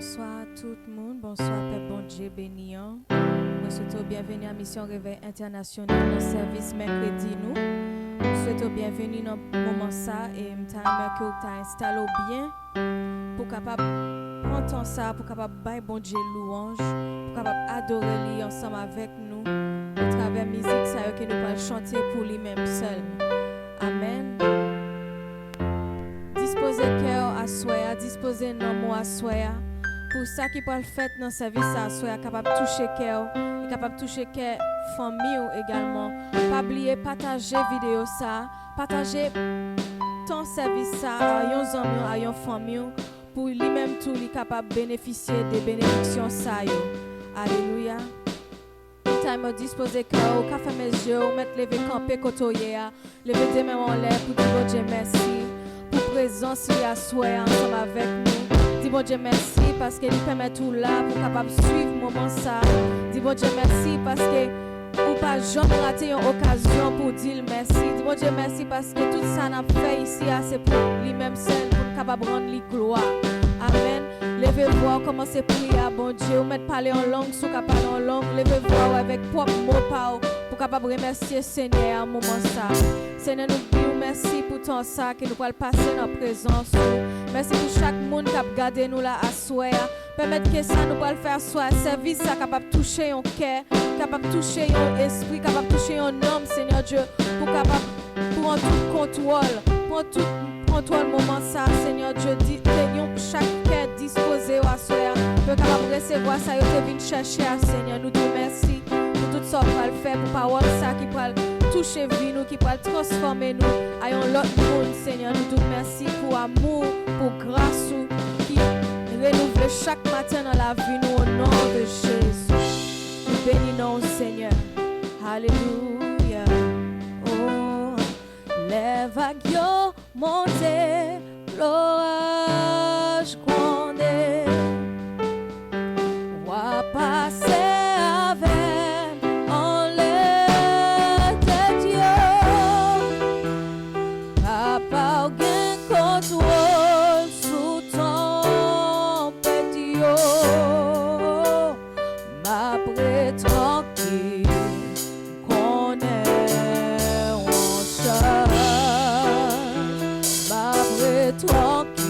Bonsoir à tout le monde, bonsoir Père bon Dieu béniant. Nous souhaitons bienvenue à Mission Réveil International dans le service mercredi nous. Nous souhaitons bienvenue dans le moment ça et m'aimerais que vous installé bien pour capable prendre temps ça pour capable bailler bon Dieu louange, pour capable adorer lui ensemble avec nous au travers musique ça que nous allons chanter pour lui-même seul. Amen. Disposez cœur à soi, disposez nos mots à soi. Pour ça qui peut le faire dans le service à soi, capable de toucher cœur, capable de toucher cœur famille également. Pas oublier partager vidéo ça, partager ton service ça à yon amis, à yon famille pour lui-même tout lui capable de bénéficier des bénédictions ça yo. Alléluia. Time disposer cœur, au café mes yeux, mettre lever camper côtoyer, lever des mains en l'air pour dire Dieu merci. Pour présence il y a soin ensemble avec nous. Dis bon Dieu merci parce qu'il permet tout là pour capable suivre moment ça. Dis bon Dieu merci parce que ou pas jamais rater une occasion pour dire merci. Dis bon Dieu merci parce que tout ça n'a fait ici c'est pour lui-même seul pour capable rendre lui gloire. Amen. Levez voir comment c'est prier à bon Dieu. Ou mettre parler en langue, sous capable parler en langue. Levez voir avec propre mot pour capable remercier Seigneur à un moment ça. Seigneur nous disons merci pour ton ça que nous pouvons passer dans la présence. Merci pour chaque monde qui a gardé nous là à soi. Permettre que ça nous pouvons faire soit service ça capable toucher un cœur, capable toucher un esprit, capable toucher un homme Seigneur Dieu pour capable prendre tout contrôle, prendre tout contrôle moment ça Seigneur Dieu dit chaque cœur disposé à soi pour capable recevoir ça yo te vinn chercher à Seigneur nous te merci pour tout ça qu'on va le faire pour parole ça qui va toucher vie nous qui va transformer nous à un autre monde Seigneur nous te merci pour amour pour grâce qui renouvelle chaque matin dans la vie nous au nom de Jésus nous bénissons Seigneur alléluia oh les vagues yo monter l'orage grondé va passer avec en l'air de Dieu papa gain contrôle sous ton petit eau ma prête tranquille qu'on est en charge ma prête tranquille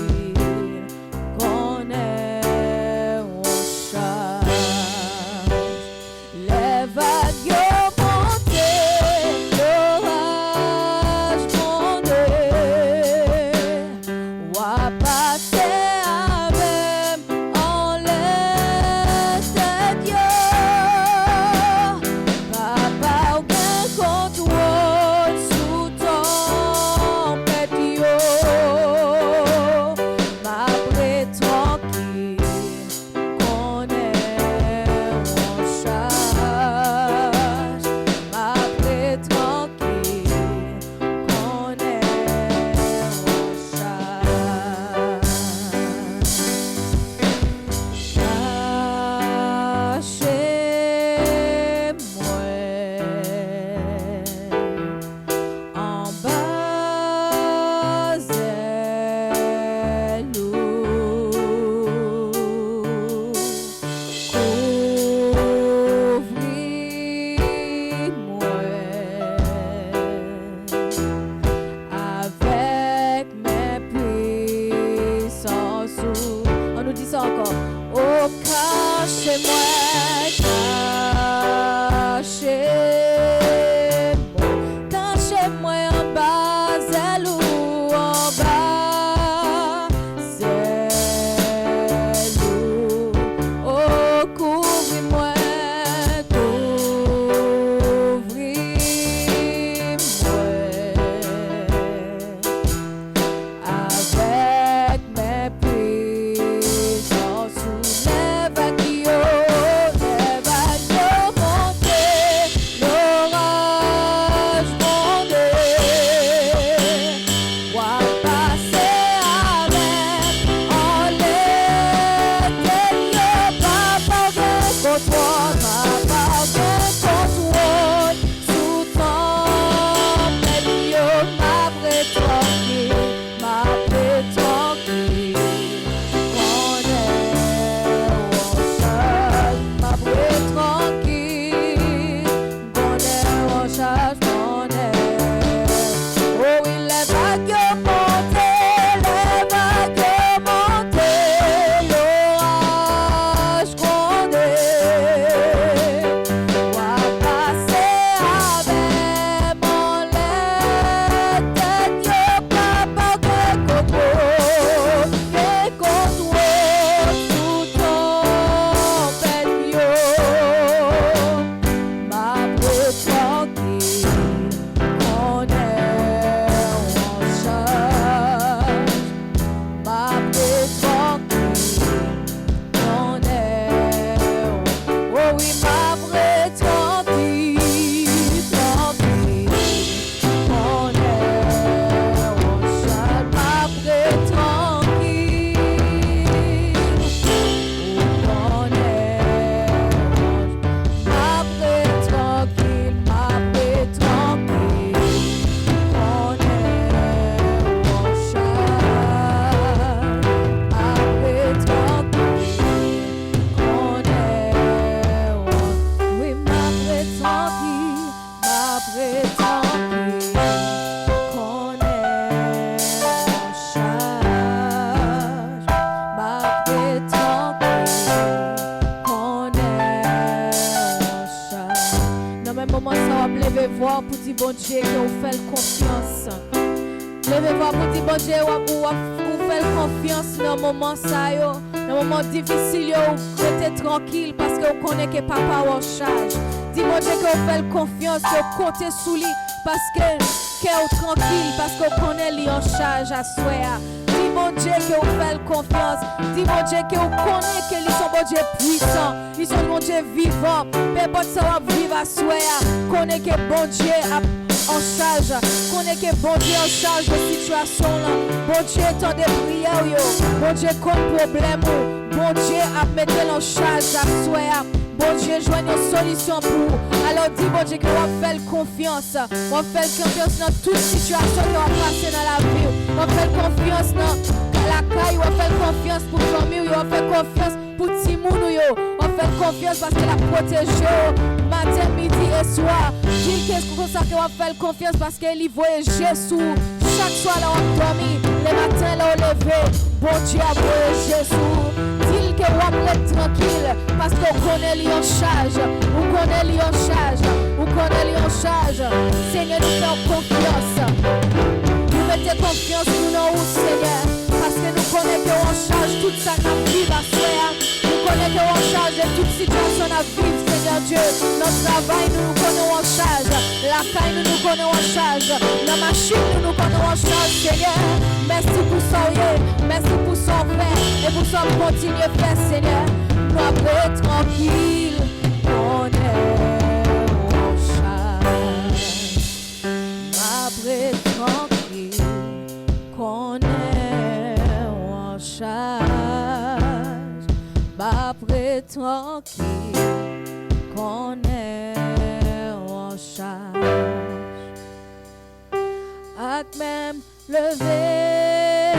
charge mon air. Oh oui, les vagues montées, l'orage grondé. Moi passer avec mon lait, tête yo papa que coco, que contrôle tout ton pet yo. Ma brute tranquille, mon air en charge. Ma brute tranquille, mon air. Oh oui, ma brute tranquille, tranquille, mon air en charge. Ma brute tranquille, mon air. Ma brute tranquille, ma brute tranquille, mon air en charge. Ma brute tranquille, mon air. Oui, ma brute tranquille, ma brute tranquille, mon air en charge. Ma brute tranquille, mon air en charge. Dans mes moments, ça va me lever voir pour dire bon Dieu que vous faites confiance. Levez voir pour dire bon Dieu vous faites confiance dans moment ça yo, dans moment difficile yo, restez tranquille parce que vous connaissez que papa en charge. Dis bon Dieu que vous faites confiance, que vous comptez sous lui parce que vous tranquille parce que vous connaissez lui en charge à soi. Dis bon Dieu que vous faites confiance. Dis bon Dieu que vous connaissez que ils sont bon Dieu puissant, ils sont bon Dieu vivant. Peu importe ça va vivre à soi, connaissez que bon Dieu en charge, connaît que bon Dieu en charge de situation là. Bon Dieu tant de prières yo, bon Dieu comme problème ou, bon Dieu a mettre en charge à soi. Bon Dieu joigne une solution pour. Alors dis bon Dieu que on fait confiance, on fait confiance dans toute situation qui va passer dans la vie. On fait confiance dans la caille, on fait confiance pour famille, on fait confiance pour Timoun yo. On fait confiance parce que la protège matin, midi et soir. Dis qu'est-ce qu'on ça que on fait confiance parce qu'elle y voyage Jésus. Chaque soir là on dormit, les matins là on levé. Bon Dieu a voyagé Jésus. Dis que on être tranquille parce qu'on connaît lui en charge. On connaît lui en charge. On connaît lui en charge. Seigneur, nous faisons confiance. Nous mettons confiance nous dans vous, Seigneur. Parce que nous connaissons qu'on en charge toute sa vie à soi. Nous connaissons qu'on en charge de toute situation à vivre, Seigneur Dieu. Notre travail, nous connaissons en charge. La caille, nous connaissons en charge. La machine, nous connaissons en charge, Seigneur. Merci pour ça, merci pour son fait. Et pour ça, continuer à faire, Seigneur. Nous après tranquille, on est en charge. Après tranquille, qu'on est en charge. Après tranquille, qu'on est en charge. Ak même levé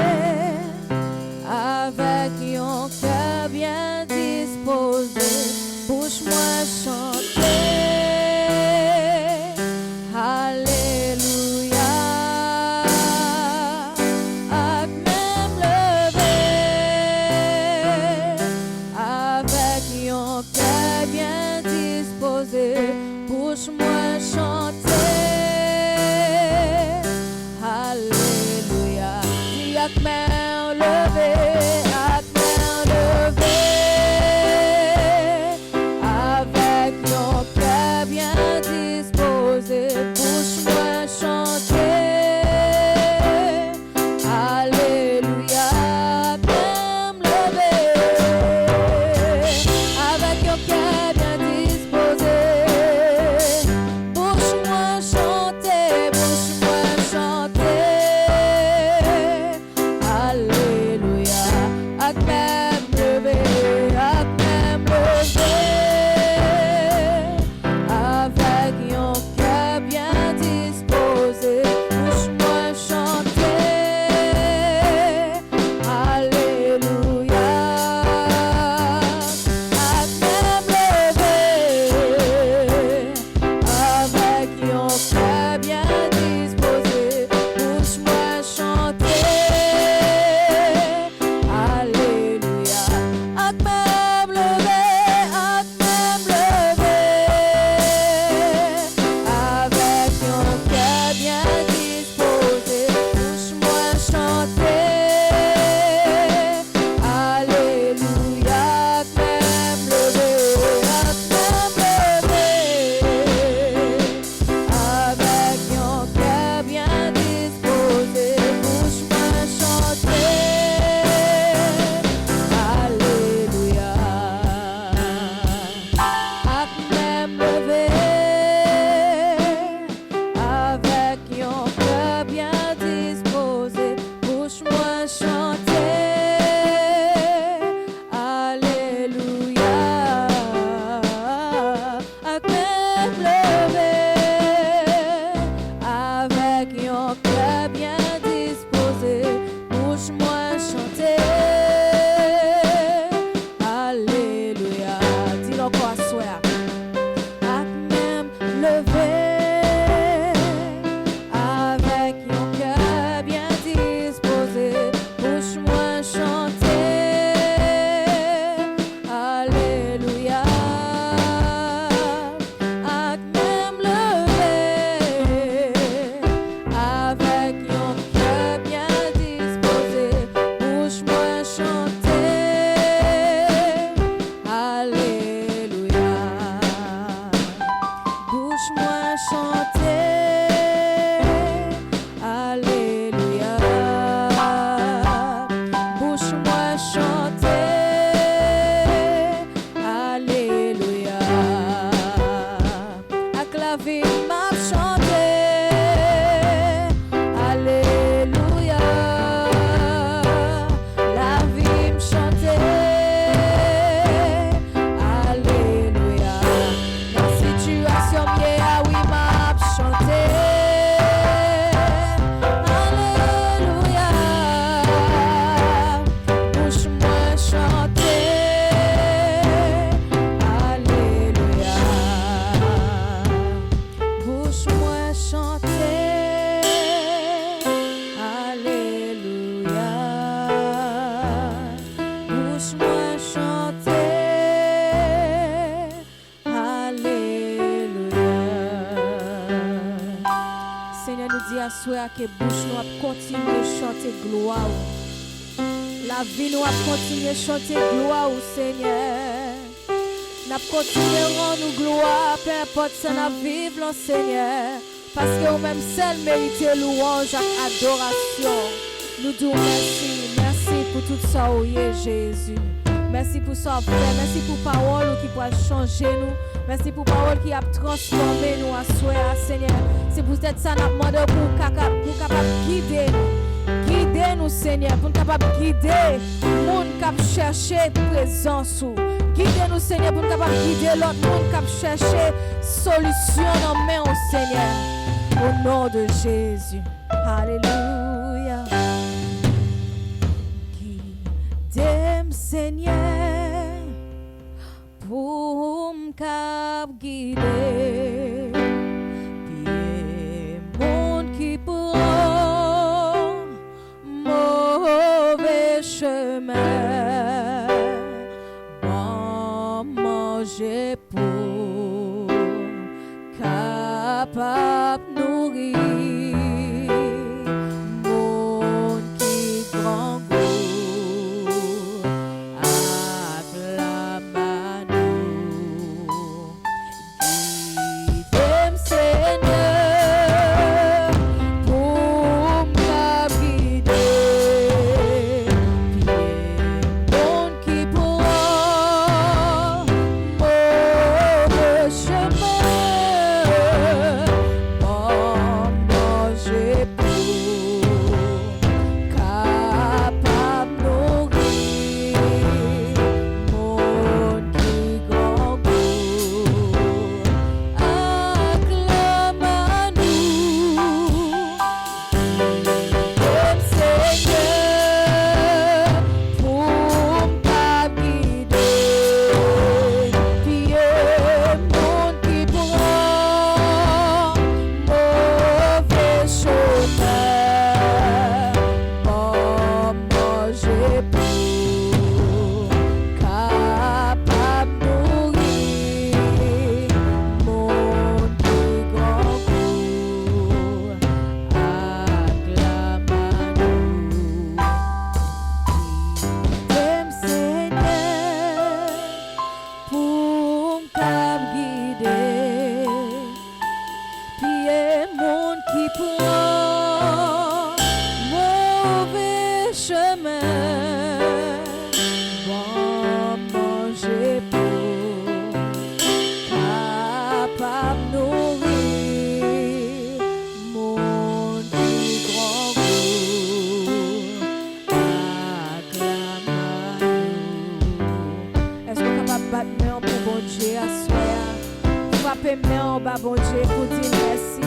avec un cœur bien disposé, bouche-moi chanter. Alléluia. Ak même levé avec un cœur bien disposé, bouche-moi chanter. Alléluia. Dis ak main levée, ak main levée, avec Seigneur, nous dit à soi que bouche nous a continué à chanter gloire. La vie nous a continué à chanter gloire au Seigneur. Nous avons continué à rendre gloire, peu importe si nous vivons, Seigneur. Parce que nous-mêmes seuls méritons louange et adoration. Nous disons merci, merci pour tout ça, oh Jésus. Merci pour ça, frère. Merci pour parole qui peut changer nous. Merci pour parole qui a transformé nous à soi, Seigneur. C'est pour ça que nous demandons pour capable guider nous. Guider nous, Seigneur, pour nous capable guider le monde qui a cherché présence. Guidez nous, Seigneur, pour nous capable guider l'autre monde qui a cherché solution dans main au Seigneur. Au nom de Jésus. Alléluia. Guidez-moi, Seigneur, pour me guider. Pied monde qui prend mauvais chemin. Bon manger pour capable nourrir. Monde qui grand goût acclame nous. Guide-moi, Seigneur, pour me guider. Monde qui prend mauvais chemin. Bon manger pour capable nourrir. Monde qui grand goût acclame nous. Guide-moi, Seigneur, pour me guider. Pied monde qui prend mauvais chemin. Bon manger pour capable nourrir. Monde qui grand goût acclame nous. Guide-moi, Seigneur, pour me guider. Pied monde qui prend mauvais chemin. Bon manger pour capable nourrir. Monde qui grand goût acclame nous. Est-ce qu'on est capable de battre main pour bon Dieu à soi? Frappez main en bas, bon Dieu, pour dire merci.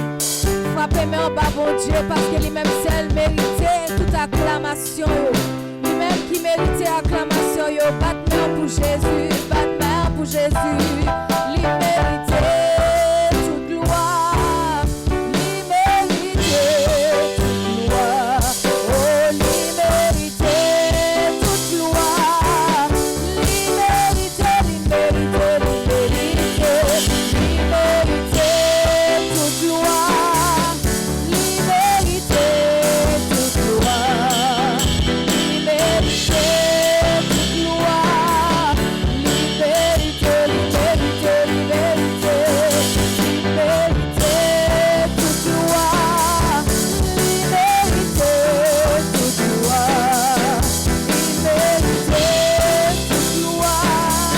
Frappez main en bas, bon Dieu, parce que lui-même seul méritait toute acclamation. Lui-même qui méritait acclamation. Battre main pour Jésus, battre main pour Jésus. Lui méritait toute gloire. Lui méritait toute gloire. Oh, lui méritait toute gloire. Lui méritait, lui méritait, lui méritait. Lui méritait toute gloire. Lui méritait toute gloire. Lui méritait toute gloire. Lui méritait, lui méritait, lui méritait. Lui méritait toute gloire. Lui méritait toute gloire. Lui méritait toute gloire.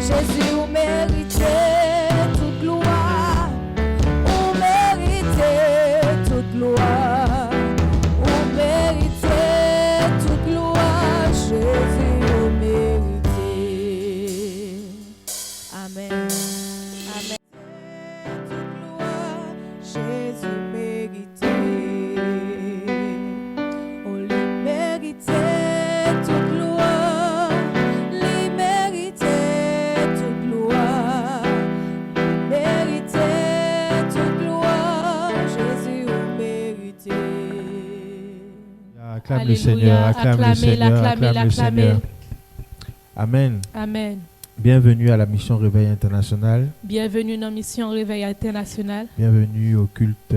Jésus, vous méritez toute gloire. Vous méritez toute gloire. Vous méritez toute gloire. Jésus, vous méritez. Amen. Amen. Toute gloire. Jésus méritait. Oh, lui méritait toute gloire. Lui méritait toute gloire. Lui méritait toute gloire. Jésus, vous méritez. Acclame le Seigneur, acclame le Seigneur, acclame le Seigneur. Amen. Amen. Bienvenue à la mission Réveil International. Bienvenue dans la mission Réveil International. Bienvenue au culte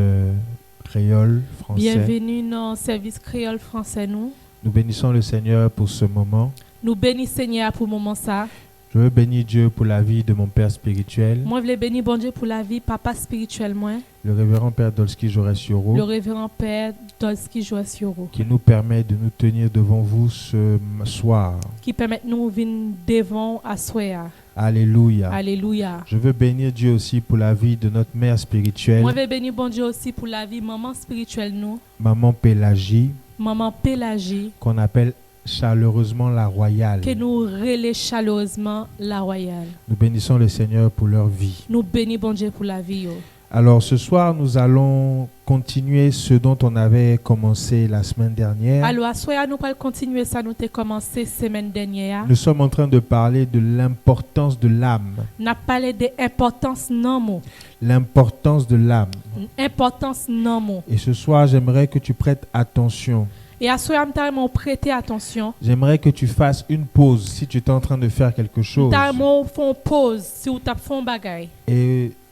créole français. Bienvenue dans le service créole français. Nous bénissons le Seigneur pour ce moment. Nous bénissons Seigneur pour le moment ça. Je veux bénir Dieu pour la vie de mon père spirituel. Moi, je veux bénir bon Dieu pour la vie papa spirituel moi. Le révérend père Dolski Joresioro. Le révérend père Dolski Joresioro. Qui nous permet de nous tenir devant vous ce soir. Qui permet de nous venir devant à soir. Alléluia. Alléluia. Je veux bénir Dieu aussi pour la vie de notre mère spirituelle. Moi, je veux bénir bon Dieu aussi pour la vie maman spirituelle nous. Maman Pélagie. Maman Pélagie. Qu'on appelle chaleureusement la royale. Que nous relais chaleureusement la royale. Nous bénissons le Seigneur pour leur vie. Nous bénissons bon Dieu pour la vie. Alors ce soir, nous allons continuer ce dont on avait commencé la semaine dernière. Alors, soir, nous allons continuer ça, nous avons commencé semaine dernière. Nous sommes en train de parler de l'importance de l'âme. Nous avons parlé de l'importance non. L'importance de l'âme. Importance non. Et ce soir, j'aimerais que tu prêtes attention. Et à ce moment, prêtez attention. J'aimerais que tu fasses une pause si tu es en train de faire quelque chose. Nous faisons pause si vous avez fait un bagage.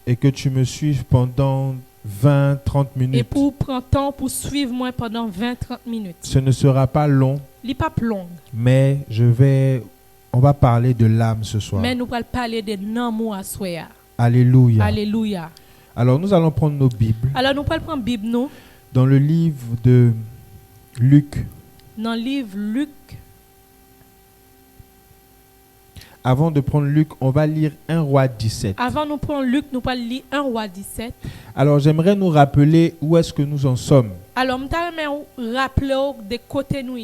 Et que tu me suives pendant 20-30 minutes. Et pour prendre temps pour suivre moi pendant 20-30 minutes. Ce ne sera pas long. Il n'est pas long. Mais on va parler de l'âme ce soir. Mais nous allons parler de non à soir. Alléluia. Alléluia. Alors nous allons prendre nos Bibles. Alors nous allons prendre la Bible nous. Dans le livre de Luc. Dans le livre Luc. Avant de prendre Luc, on va lire 1 Roi 17. Avant de prendre Luc, nous allons lire 1 Roi 17. Alors j'aimerais nous rappeler où est-ce que nous en sommes. Alors je vais rappeler de côté nous.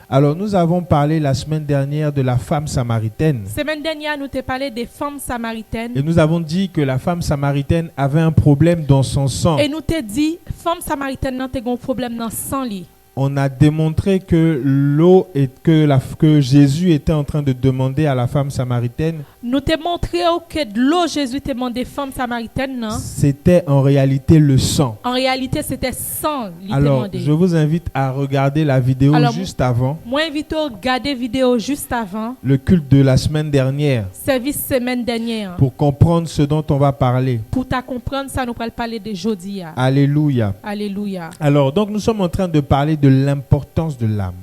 Alors nous avons parlé la semaine dernière de la femme samaritaine. Semaine dernière, nous avons parlé des femmes samaritaines. Et nous avons dit que la femme samaritaine avait un problème dans son sang. Et nous t'ai dit, femme samaritaine n'a un problème dans son lit. On a démontré que l'eau et que Jésus était en train de demander à la femme samaritaine. Nous t'ai montré que de l'eau Jésus t'a demandé femme samaritaine, non? C'était en réalité le sang. En réalité, c'était sang. Alors, je vous invite à regarder la vidéo juste avant. Moi, invite à regarder la vidéo juste avant. Le culte de la semaine dernière. Service semaine dernière. Pour comprendre ce dont on va parler. Pour ta comprendre ça, nous allons parler de jeudi. Alléluia. Alléluia. Alors, donc nous sommes en train de parler de l'importance de l'âme.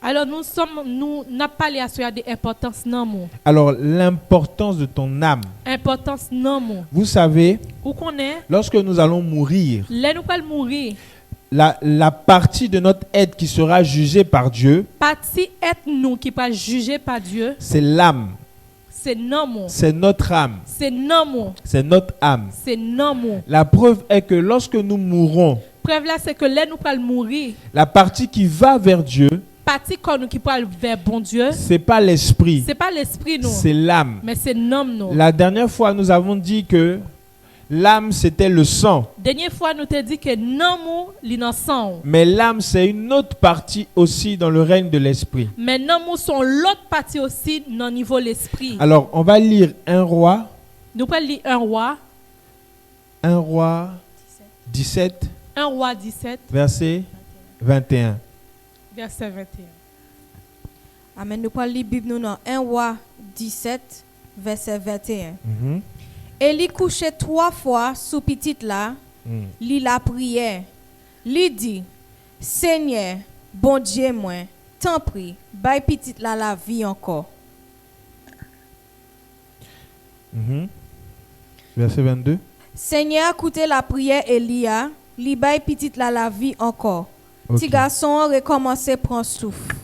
Alors nous n'a parlé à ce de l'importance non. Alors l'importance de ton âme. Importance non. Vous savez, où qu'on est, lorsque nous allons mourir, nous allons mourir. La partie de notre être qui sera jugée par Dieu, partie être nous qui pas jugée par Dieu, c'est l'âme. C'est non. C'est notre âme. C'est non. C'est notre âme. C'est non. La preuve est que lorsque nous mourrons, preuve là c'est que là nous allons mourir. La partie qui va vers Dieu, partie qui parle vers bon Dieu, c'est pas l'esprit. C'est pas l'esprit non. C'est l'âme. Mais c'est l'âme non. La dernière fois nous avons dit que l'âme c'était le sang. Dernière fois nous t'ai dit que non l'innocent. Mais l'âme c'est une autre partie aussi dans le règne de l'esprit. Mais non sont l'autre partie aussi dans niveau l'esprit. Alors on va lire 1 Roi. Nous allons lire 1 Roi. 1 Roi 17. 1 Roi 17. Verset 21. Verset 21. Amen. Nous allons lire la Bible dans 1 Roi 17, verset 21. Et il couchait 3 fois sous petite là, il la prière. Il dit, Seigneur, bon Dieu moi, t'en prie, baille petite là la vie encore. Verset 22. Seigneur, écoutez la prière Elia, li baille petite là la vie encore. Petit garçon recommencé à prendre souffle.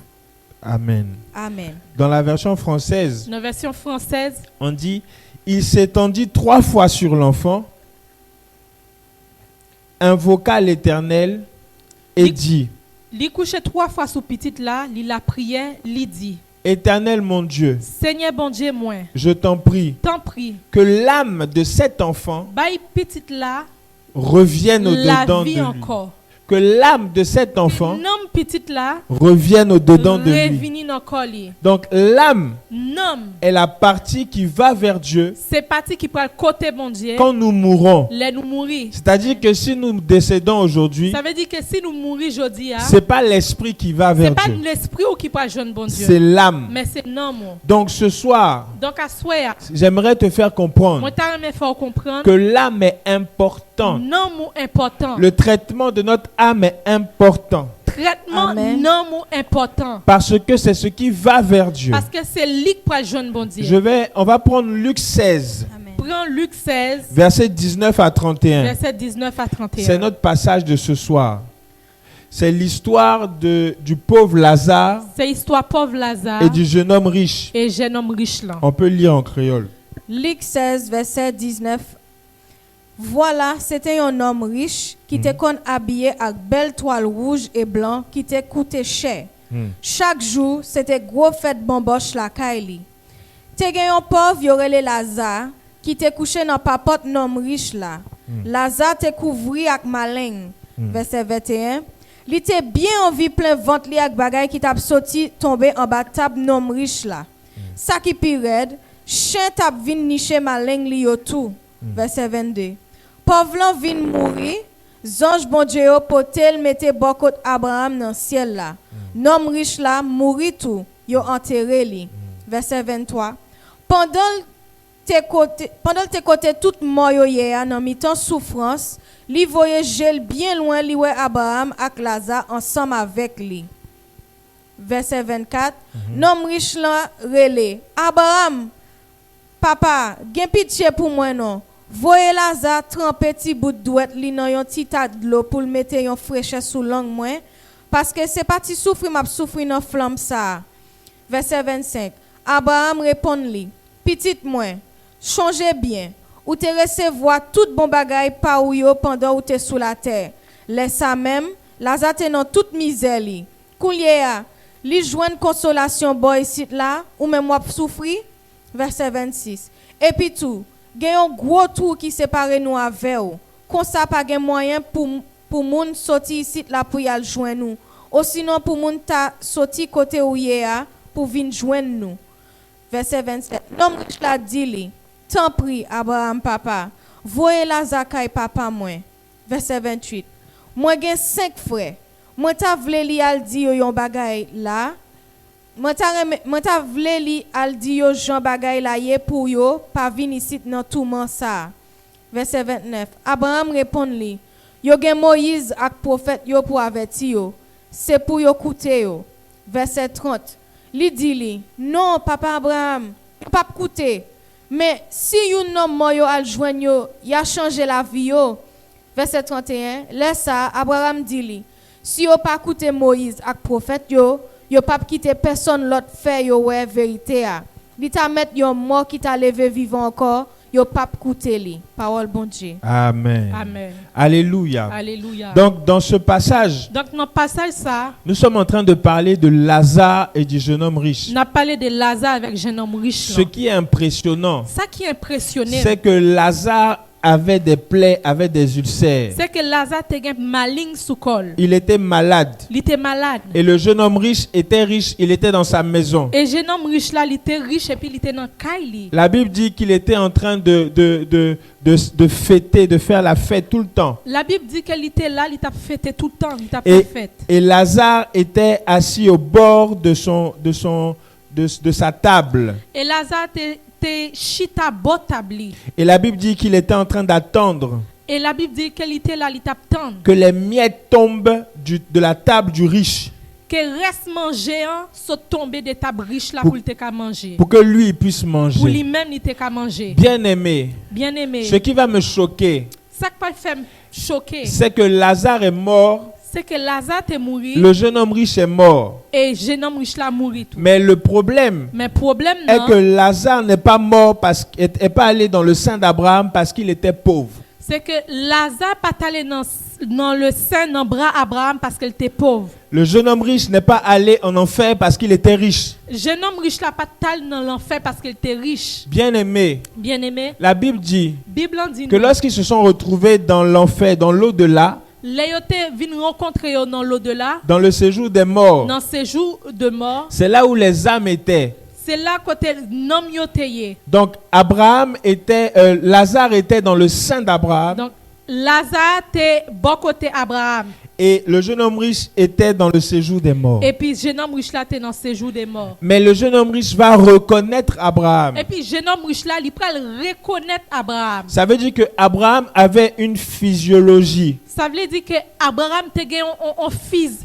Amen. Amen. Dans la version française, on dit il s'étendit 3 fois sur l'enfant, invoqua l'Éternel et dit. Il couchait 3 fois sous petite là, il la prière, il dit. Éternel mon Dieu, Seigneur bon Dieu moi, je t'en prie, que l'âme de cet enfant baille petite là revienne au-dedans de lui. Encore. que l'âme de cet enfant nom petit là revienne au-dedans de lui. revini dans corps li. Donc l'âme Nom est la partie qui va vers Dieu c'est parti qui prend le côté bon Dieu. quand nous mourons. Les nous mourir. C'est-à-dire que si nous décédons aujourd'hui, Ça veut dire que si nous mourir aujourd'hui, c'est pas l'esprit qui va c'est vers pas Dieu, l'esprit ou qui prend jeune bon Dieu. c'est l'âme. Mais c'est non. Donc ce soir, Donc à soir, j'aimerais te faire comprendre moi t'as me faire comprendre que l'âme est importante. non mot important. Le traitement de notre âme est important Traitement Amen. non mot important. parce que c'est ce qui va vers Dieu. Parce que c'est lui qui prend jeune bon Dieu. On va prendre Luc 16, Amen. Prends Luc 16, versets 19 à 31. verset 19 à 31. C'est notre passage de ce soir. C'est l'histoire du pauvre Lazare C'est histoire pauvre Lazare et du jeune homme riche. et jeune homme riche là. On peut lire en créole. Luc 16, verset 19. Voilà, c'était un homme riche qui était habillé avec belle toile rouge et blanc qui était coûté cher. Chaque jour, c'était gros fête bamboche la kaili. Te gen yon pauvre yorele Lazare qui était couché dans papote nom riche là. Lazare te couvri avec malin. Verset 21. Li te bien envie plein ventre li ak bagay qui t'a sorti tomber en bas table nom riche là. Ça qui pi red, chien t'a vin nicher malin li yo tout. Verset 22. Pauvre lan vin mourir, zange bon Dieu yo potel mette bokot Abraham dans ciel là. Nom riche là mouri tout, yo enterré li. Verset 23. Pendant te côté tout mort yo hier dans mi-temps souffrance, li voye gel bien loin li ouais Abraham ak Lazare ensemble avec lui. Verset 24. Nom riche là relé. Abraham, papa, gen pitié pour moi non. Voyez Lazare tremper petit bout de douette li nan yon ti tas de l'eau pour le mettre yon fraîcheur sous langue moi parce que c'est pas ti souffrir m'a souffrir dans flamme ça. Verset 25. Abraham répond li, petite moi, changez bien ou te recevoir tout bon bagay pa ou yo pendant ou te sous la terre. Laisse ça même, Lazare te nan toute misère li. Koulier a, li joine consolation boy sit là ou même moi souffrir. Verset 26. Et puis tout gen yon gros trou qui sépare nous avec ou. Comme ça pas gen moyen pour moun sorti ici là pour y al joindre nous. Ou sinon pour moun ta sorti côté ou yé pour vinn joindre nous. Verset 27. L'homme riche la dit li, tant prie Abraham papa, voyez Lazare kay papa moi. Verset 28. Moi gen 5 frères. Moi ta vle li al di yo yon bagay là. Moi ta vle li al di yo Jean bagay la ye pour yo pa vin ici dans tourment ça. Verset 29. Abraham répond li, yo gen Moïse ak prophète yo pour avertir yo. C'est pour yo coûter yo. Verset 30. Li dit li, non papa Abraham, pas coûter. Mais si yon nom mo yo al joindre yo, y a changé la vie yo. Verset 31. Laisse ça Abraham dit li, si yo pas coûter Moïse ak prophète yo pas quitter personne l'autre fait yo ouais vérité a. Li ta mettre yon mort qui t'a levé vivant encore, yo pas coûter li. Parole bon Dieu. Amen. Amen. Alléluia. Alléluia. Donc dans ce passage, Donc dans le passage ça, nous sommes en train de parler de Lazare et du jeune homme riche. on a parlé de Lazare avec jeune homme riche. Ce qui est impressionnant, Ça qui est impressionné, c'est que Lazare avait des plaies, avait des ulcères. c'est que Lazare te gen maligne sous col. Il était malade. Il était malade. Et le jeune homme riche, il était dans sa maison. Et jeune homme riche là, il était riche et puis il était dans Kaili. La Bible dit qu'il était en train de fêter, de faire la fête tout le temps. La Bible dit qu'il était là, il t'a fêté tout le temps, il t'a fait fête. Et Lazare était assis au bord de sa table. Et Lazare te chita botabli. Et la Bible dit qu'il était en train d'attendre Et la Bible dit qu'il était là, il t'attend. que les miettes tombent de la table du riche Que reste manger sont tombés de table riche là Pour- pour le te manger. pour que lui puisse Pour manger. lui-même il te manger. Bien aimé, Bien aimé. ce qui va me choquer, Ça qui va faire choquer, c'est que Lazare est mort, c'est que Lazare est mort le jeune homme riche est mort. et jeune homme riche là mourit tout. Mais le problème Mais problème est non, que Lazare n'est pas mort parce qu'il n'est pas allé dans le sein d'Abraham parce qu'il était pauvre. c'est que Lazare pas allé dans le sein dans bras Abraham parce qu'il était pauvre. Le jeune homme riche n'est pas allé en enfer parce qu'il était riche. Jeune homme riche là pas allé dans l'enfer parce qu'il était riche. Bien aimé, Bien aimé, la Bible dit Bible en dit que nous, lorsqu'ils se sont retrouvés dans l'enfer, dans l'au-delà, les yo te vinn rencontrer yo dans l'au-delà, dans le séjour des morts, dans ces jours de mort, c'est là où les âmes étaient. c'est là côté nom yo te yé. Donc Lazare était dans le sein d'Abraham Donc Lazare te bon côté Abraham. et le jeune homme riche était dans le séjour des morts. Et puis jeune homme riche là te dans ces jours des morts. Mais le jeune homme riche va reconnaître Abraham. Et puis jeune homme riche là, il pral reconnaître Abraham. Ça veut dire que Abraham avait une physiologie, Ça veut dire que Abraham te gen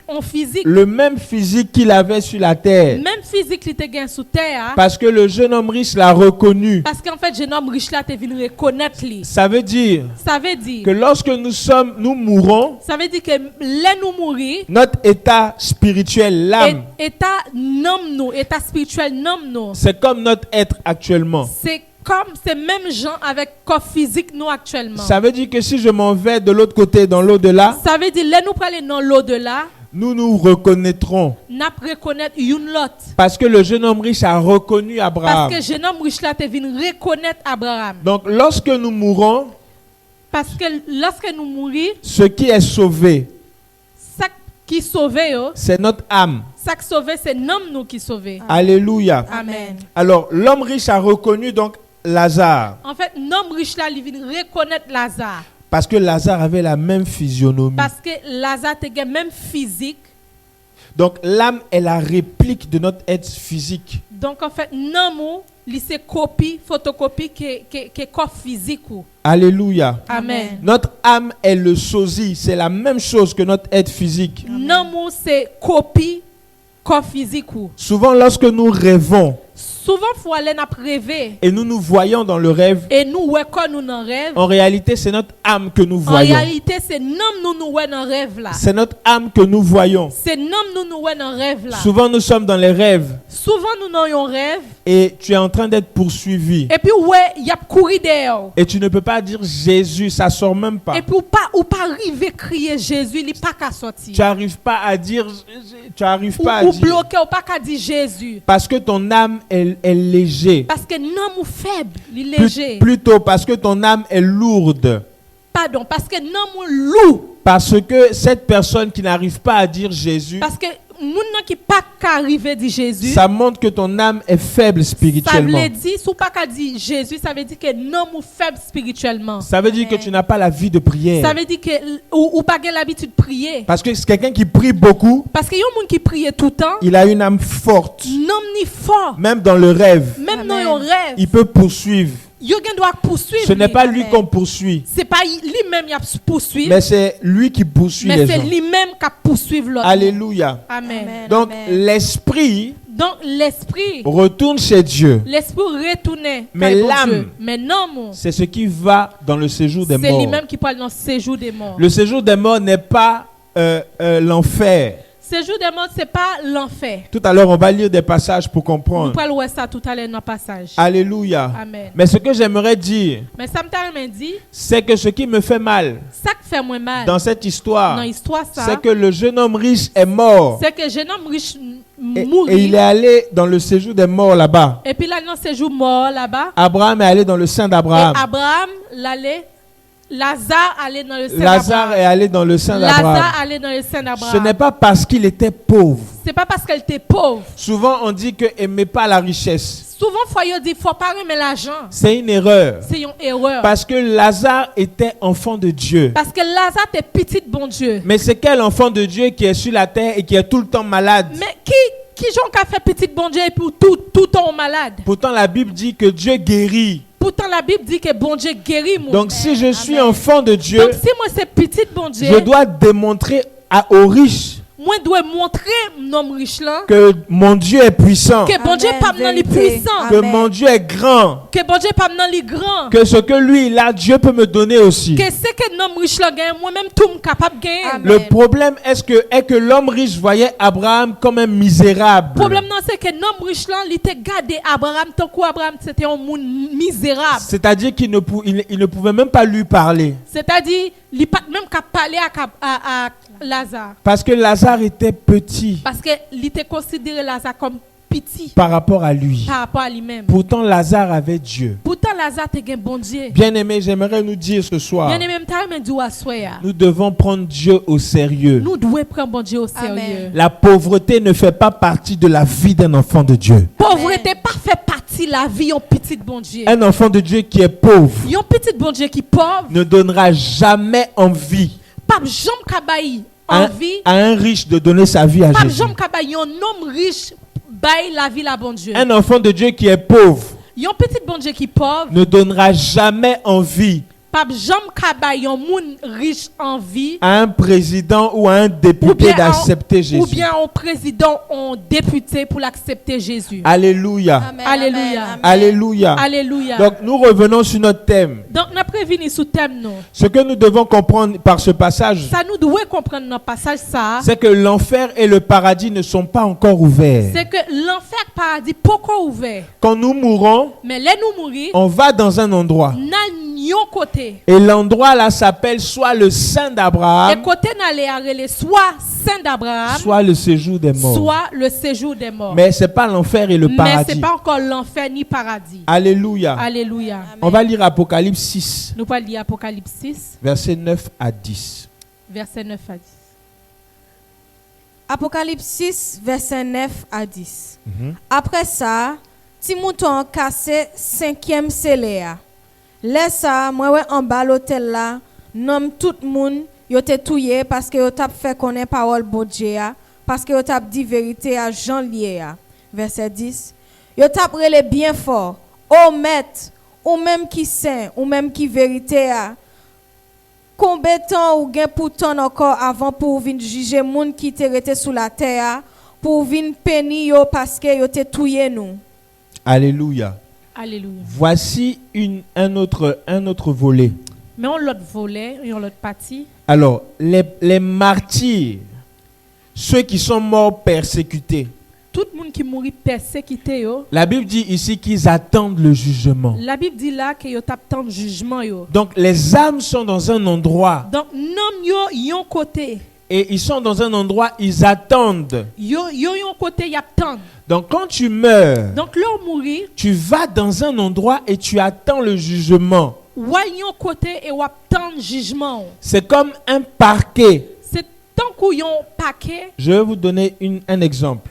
en physique. le même physique qu'il avait sur la terre. Même physique qu'il te gen sous terre. Parce que le jeune homme riche l'a reconnu. Parce qu'en fait, jeune homme riche là te vinn reconnaître lui. Ça veut dire Ça veut dire que lorsque nous mourons, ça veut dire que les nous mourir, notre état spirituel, l'âme, état nom nous, état spirituel nom nous. c'est comme notre être actuellement. C'est comme ces mêmes gens avec corps physique nous actuellement. Ça veut dire que si je m'en vais de l'autre côté, dans l'au-delà, Ça veut dire les nous praler dans l'au-delà, nous nous reconnaîtrons. n'a reconnaître une l'autre. Parce que le jeune homme riche a reconnu Abraham. Parce que jeune homme riche là te vinn reconnaître Abraham. Donc lorsque nous mourons, Parce que lorsque nous mourons, ce qui est sauvé, ça qui sauve yo, c'est notre âme. ça qui sauve c'est nom nous qui sauve. Alléluia. Amen. Alors l'homme riche a reconnu donc Lazare. En fait, nom riche là, il vient reconnaître Lazare. Parce que Lazare avait la même physionomie. Parce que Lazare te gen même physique. Donc l'âme est la réplique de notre être physique. Donc en fait, nom li c'est copie, photocopie que corps physique ou. Alléluia. Amen. Notre âme est le sosie. C'est la même chose que notre être physique. Nom c'est copie corps physique ou. Souvent lorsque nous rêvons Souvent faut aller n'a rêver et nous nous voyons dans le rêve, et nous ouais quand nous dans rêve. en réalité c'est notre âme que nous En voyons. réalité, c'est nom nous ouais dans rêve là. C'est notre âme que nous voyons. C'est nom nous ouais dans rêve là. Souvent nous sommes dans les rêves Souvent nous dans un rêve et tu es en train d'être poursuivi. et puis ouais, il y a courir dehors. Et tu ne peux pas dire Jésus, ça sort même pas. Et puis ou pas arriver crier Jésus, il pas qu'à sortir. Tu n'arrives pas à dire, tu arrives pas à Ou dire. bloqué ou pas qu'à dire Jésus. Parce que ton âme est léger. Parce que non ou faible, il est léger. Plutôt parce que ton âme est lourde. Pardon, parce que non ou lourd. Parce que cette personne qui n'arrive pas à dire Jésus, Parce que moun nan qui pas qu'à arriver dire Jésus. ça montre que ton âme est faible Ça spirituellement. veut dire, si ou pas qu'à dire Jésus, ça veut dire que non ou faible spirituellement. Ça veut dire que tu n'as pas la vie de prière. Ça veut dire que ou pas gen l'habitude de prier. Parce que c'est quelqu'un qui prie beaucoup, Parce que y a un monde qui prie tout le temps, il a une âme forte. non ni fort. Même dans le rêve, Même dans Amen. un rêve, il peut poursuivre. yo gen doit poursuivre. Ce n'est pas lui. lui qu'on poursuit, C'est pas lui-même qui a poursuivre, mais c'est lui qui poursuit mais les c'est gens. lui-même qui a poursuivre l'autre. Alléluia. Amen. Amen. Donc Amen. l'esprit Donc l'esprit retourne chez Dieu. retourner Mais par bon l'âme, Dieu. Mais non, mon. C'est ce qui va dans le séjour des C'est morts. lui-même qui parle dans le séjour des morts. Le séjour des morts n'est pas l'enfer. Séjour des morts, c'est pas l'enfer. Tout à l'heure, on va lire des passages pour Nous comprendre. parlons de ça tout à l'heure dans le passage. Alléluia. Amen. Mais ce que j'aimerais dire, Mais ça me dit, c'est que ce qui me fait mal ça qui fait moins mal dans cette histoire, dans l'histoire, ça, c'est que le jeune homme riche est mort. c'est que jeune homme riche Et mourit. il est allé dans le séjour des morts là-bas. Et puis là, dans ce séjour mort là-bas, Abraham est allé dans le sein et d'Abraham. Abraham l'allait, Lazare allait dans le sein Lazare d'Abraham. est allé dans le sein d'Abraham. Lazare allait dans le sein Ce d'Abraham. n'est pas parce qu'il était pauvre. C'est pas parce qu'elle était pauvre. Souvent, on dit que aimez pas la richesse. Souvent, il dit faut pas aimer l'argent. C'est une erreur. C'est une erreur. Parce que Lazare était enfant de Dieu. Parce que Lazare était petit bon Dieu. Mais c'est quel enfant de Dieu qui est sur la terre et qui est tout le temps malade? Mais qui j'en a fait petit bon Dieu et pour tout temps malade? Pourtant, la Bible dit que Dieu guérit. Pourtant, la Bible dit que bon Dieu guérit moi. Donc, si je suis Amen. enfant de Dieu, Donc, si moi c'est petit bon Dieu, je dois démontrer aux riches moi dois montrer mon riche là que mon Dieu est puissant, que bon Dieu Amen, pas dans les vérité. puissants, que Amen. mon Dieu est grand, que bon Dieu pas dans les grands, que ce que lui il a, Dieu peut me donner aussi. que c'est que nom riche là gagne moi même tout me capable gagner. Amen. Le problème est que l'homme riche voyait Abraham comme un misérable. Le problème non c'est que nom riche là il était gardé Abraham tant qu'Abraham c'était un monde misérable. C'est-à-dire qu'il il ne pouvait même pas lui parler. C'est-à-dire il pas même qu'à parler à Lazare Parce que Lazare était petit. parce que il était considéré Lazare comme petit par rapport à lui. par rapport à lui-même. Pourtant, Lazare avait Dieu. Pourtant, Lazare te gen bon Dieu. Bien-aimé, j'aimerais nous dire ce soir, Bien aimé, m'ta dit à soya. nous devons prendre Dieu au sérieux. Nous devons prendre bon Dieu au sérieux. Amen. La pauvreté ne fait pas partie de la vie d'un enfant de Dieu. Pauvreté pas fait partie de la vie yon petit bon Dieu. Un enfant de Dieu qui est pauvre Yon petit bon Dieu qui pauvre, ne donnera jamais envie pas jam kabayi à, envie, à un riche de donner sa vie à pas Jésus. jam kabayi yon homme riche bail la vie la bon Dieu. Un enfant de Dieu qui est pauvre Yon petit bon Dieu qui pauvre, ne donnera jamais envie pas jam kabayi yon moun riche envie. à un président ou à un député d'accepter Jésus. Ou bien un président, un député pour l'accepter Jésus. Alléluia. Amen, Alléluia. amen, amen. Alléluia. Alléluia. Donc nous revenons sur notre thème. Donc, nous prévenu sous thème, non. Ce que nous devons comprendre par ce passage, Ça nous doit comprendre dans le passage, ça. c'est que l'enfer et le paradis ne sont pas encore ouverts. C'est que l'enfer, paradis, pourquoi ouvert? Quand nous mourons, Mais là, nous mourir, on va dans un endroit. n'a côté. Et l'endroit là s'appelle soit le sein Et d'Abraham, côté n'allait arrêter soit Saint d'Abraham, soit le séjour des morts. soit le séjour des morts. Mais c'est pas l'enfer et le Mais paradis. c'est pas encore l'enfer ni paradis. Alléluia. Alléluia. On va lire Apocalypse 6, Nous allons lire Apocalypse 6, versets 9 à 10. verset 9 à 10. Apocalypse 6, verset 9 à 10. Après ça, ti mouton cassé 5e scellé. Laisse ça, moi ouais en bas l'hôtel là, nomme tout moun yo te touye parce que yo t'a fait connaître parole bon Dieu a, parce que yo t'a dit vérité à Jean lié a. Verset 10. Yo t'a relé bien fort. Ô maître, ou même qui saint, ou même qui vérité a. Combien de temps ou gen pour temps encore avant pour venir juger moun qui te rete sous la terre pour venir pénir yo parce que yo te touye nous. Alléluia. Alléluia. Voici un autre volet. Mais on l'autre volet, et on l'autre partie. Alors, les martyrs, ceux qui sont morts persécutés, Tout le monde qui mourit persécuté yo. la Bible dit ici qu'ils attendent le jugement. La Bible dit là que yo tap tant jugement yo. Donc, les âmes sont dans un endroit Donc nom yo yon côté. et ils sont dans un endroit, ils attendent. Yo yon côté y a tant. Donc, quand tu meurs, Donc l'on mourit, tu vas dans un endroit et tu attends le jugement. ouais yon côté et wap tant jugement. C'est comme un parquet. C'est tant qu'on yon paquet, Je vais vous donner un exemple.